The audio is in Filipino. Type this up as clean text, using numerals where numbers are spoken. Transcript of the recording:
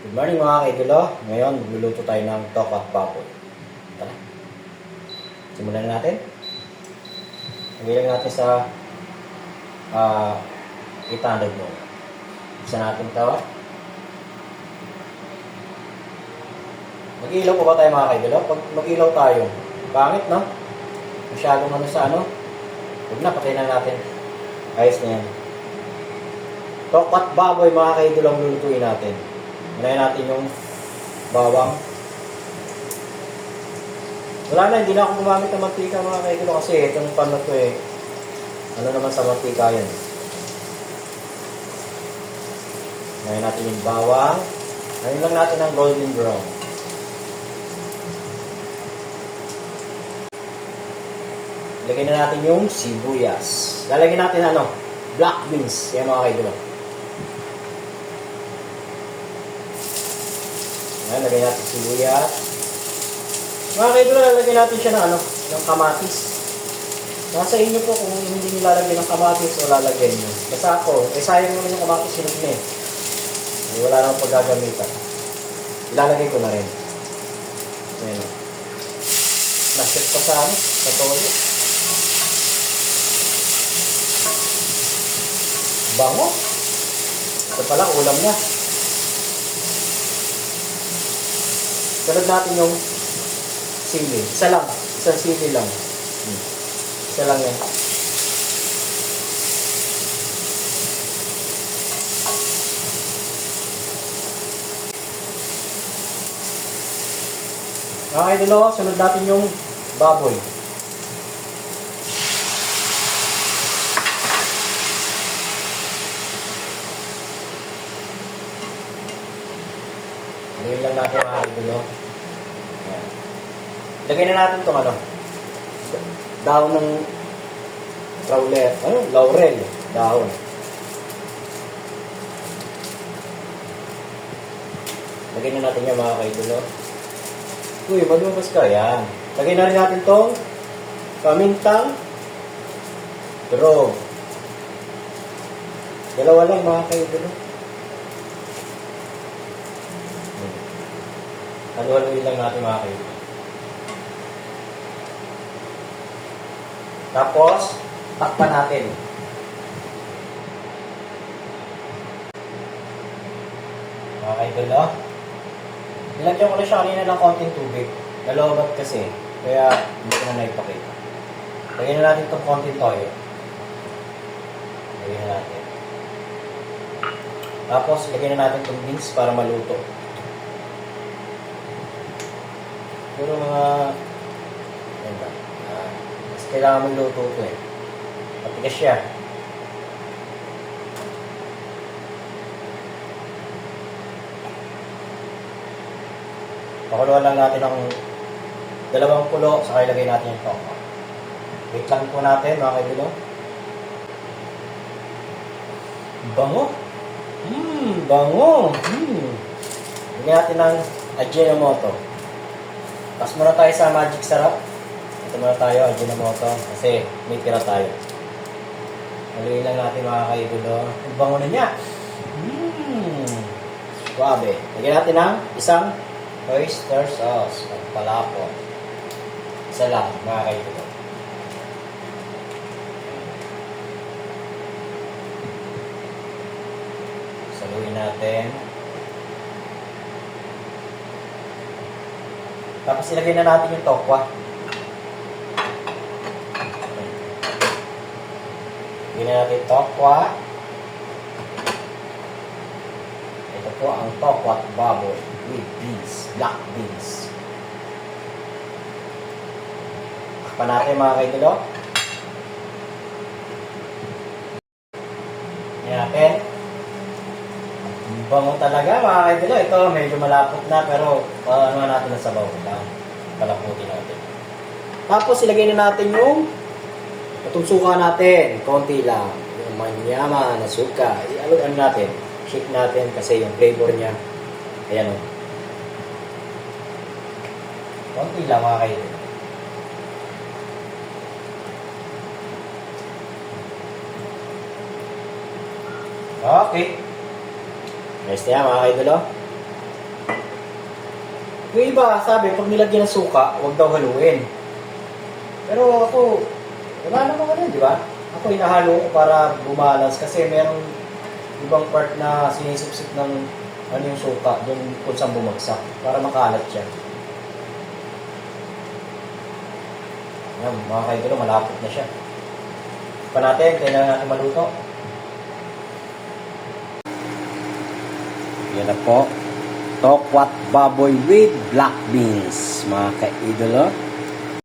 Good morning mga kaidolo. Ngayon, magluluto tayo ng tokwa at baboy. Tara. Simulan na natin. Lagyan natin sa 800 mo. Isa natin ito. Mag-ilaw pa ba tayo mga kaidolo? Pag mag-ilaw tayo, pangit no? Masyadong sa ano. Huwag na, patayin na natin. Ayos na yan. Tokwa at baboy mga kaidolo ang lulutuin natin. Unahin natin yung bawang. Wala na, hindi na ako gumamit ng mantika mga kaidolo kasi itong pan na to ano naman sa mantika yan. Unahin natin yung bawang. Unahin lang natin ang golden brown. Lagyan na natin yung sibuyas. Lalagyan natin black beans. Yan mga kaidolo. Ayan, lagyan natin sibuyas. Mga kaidolo, lalagyan natin siya ng kamatis. Nasa inyo po kung hindi nilalagyan ng kamatis o lalagyan nyo. Basta ako, sayang naman yung kamatis sinug na wala nang paggagamitan. Ilalagay ko na rin. Ayan. Nasip pa sa toyo. Bango. Ito pala, ulam na. Sunod natin yung sili. Isa lang. Isang sili lang. Isa lang yan. Okay, dalawa. Sunod natin yung baboy. Lagyan lang natin mga idolo. Lagyan na natin itong dahon ng laurel. Dahon. Lagyan na natin yan mga idolo. Uy, malumas ka. Yan. Lagyan na rin natin itong pamintang durog. Dalawa lang mga idolo. Haluhaluin lang natin mga kayo. Tapos, takpan natin. Mga kaidolo. Nilagyan ko na siya kanina ng konting tubig. Nalobat kasi. Kaya hindi ko na naipakita. Lagyan na natin itong konting toyo. Lagyan na natin. Tapos, lagyan na natin itong beans para maluto. Pero mas kailangan mong luto ito matigas siya. Pakuluan lang natin ng 2 kulo, saka ilagay natin yung tokwa. Wait lang po natin mga kaidolo. Bango! Bango! Lagyan natin ng Ajinomoto. Pas muna tayo sa Magic Sarap. Ito muna tayo, Ajinomoto. Kasi may tira tayo. Haluin lang natin mga kaidolo. Ang bango na niya. Suabe. Lagyan natin ng isang oyster sauce. Pagpalapot. Isa lang mga kaidolo. Saluin natin. Tapos ilagay na natin yung tokwa. Ilagay na natin yung tokwa. Ito po ang tokwa at baboy with beans, black beans. Takpan natin mga kaidolo. Yan natin. Bango talaga mga kaidolo. Ito medyo malapot na pero natin na sabaw lang. Palaputin natin. Tapos ilagay na natin yung itong suka natin. Konti lang. Yung manyaman na suka. Ialog natin. Shake natin kasi yung flavor niya. Ayan o. Konti lang mga kaidolo. Okay. Nice na yan mga kaidolo. Yung iba, sabi, pag nilagyan ng suka, huwag daw haluin. Pero ako, wala naman ano, di ba? Ako hinahalo ko para bumalance kasi merong ibang part na sinisipsip ng ano yung suka doon kung saan bumagsak para makalat siya. Ayan, mga kaidolo, malapit na siya. Pa natin, kailangan natin maluto. Yan na po. Tokwat baboy with black beans, mga kaidolo.